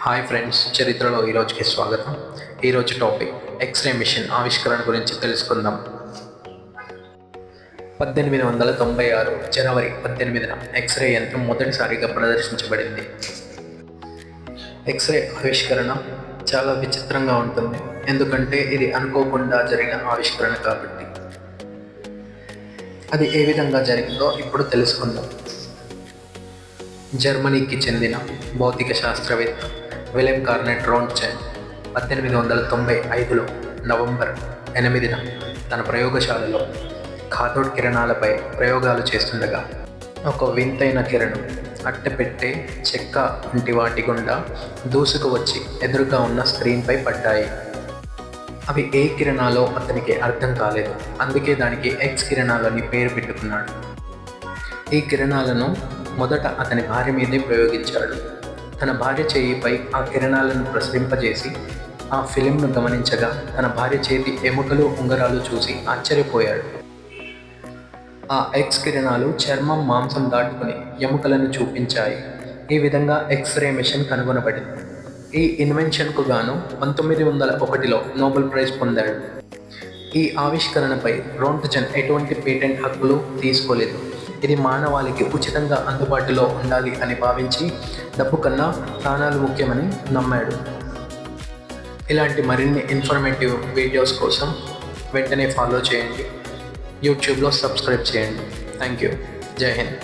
Hi friends, చరిత్రలో ఈరోజుకి స్వాగతం. ఈరోజు టాపిక్ ఎక్స్రే మిషన్ ఆవిష్కరణ గురించి తెలుసుకుందాం. 1896 జనవరి 18న ఎక్స్రే యంత్రం మొదటిసారిగా ప్రదర్శించబడింది. ఎక్స్రే ఆవిష్కరణ చాలా విచిత్రంగా ఉంటుంది, ఎందుకంటే ఇది అనుకోకుండా జరిగిన ఆవిష్కరణ కాబట్టి. అది ఏ విధంగా జరిగిందో ఇప్పుడు తెలుసుకుందాం. జర్మనీకి చెందిన భౌతిక శాస్త్రవేత్త విలెమ్ కార్నెట్ రోంట్జెన్ 1895లో నవంబర్ 8న తన ప్రయోగశాలలో కాథోడ్ కిరణాలపై ప్రయోగాలు చేస్తుండగా ఒక వింతైన కిరణం అట్టపెట్టే చెక్క వంటి వాటి గుండా దూసుకు వచ్చి ఎదురుగా ఉన్న స్క్రీన్పై పడ్డాయి. అవి ఏ కిరణాలో అతనికి అర్థం కాలేదు, అందుకే దానికి ఎక్స్ కిరణాలని పేరు పెట్టుకున్నాడు. ఈ కిరణాలను మొదట అతని భార్య మీదే ప్రయోగించాడు. తన భార్య చేయిపై ఆ కిరణాలను ప్రసరింపజేసి ఆ ఫిలింను గమనించగా తన భార్య చేతి ఎముకలు, ఉంగరాలు చూసి ఆశ్చర్యపోయాడు. ఆ ఎక్స్ కిరణాలు చర్మం, మాంసం దాటుకుని ఎముకలను చూపించాయి. ఈ విధంగా ఎక్స్రే మిషన్ కనుగొనబడింది. ఈ ఇన్వెన్షన్కు గాను 1901లో నోబెల్ ప్రైజ్ పొందాడు. ఈ ఆవిష్కరణపై రోంట్జెన్ ఎటువంటి పేటెంట్ హక్కులు తీసుకోలేదు. ఇది మానవాళికి ఉచితంగా అందుబాటులో ఉండాలి అని భావించి డబ్బు కన్నా ప్రాణాలు ముఖ్యమని నమ్మాడు. ఇలాంటి మరిన్ని ఇన్ఫర్మేటివ్ వీడియోస్ కోసం వెంటనే ఫాలో చేయండి. యూట్యూబ్లో సబ్స్క్రైబ్ చేయండి. Thank you. జై హింద్.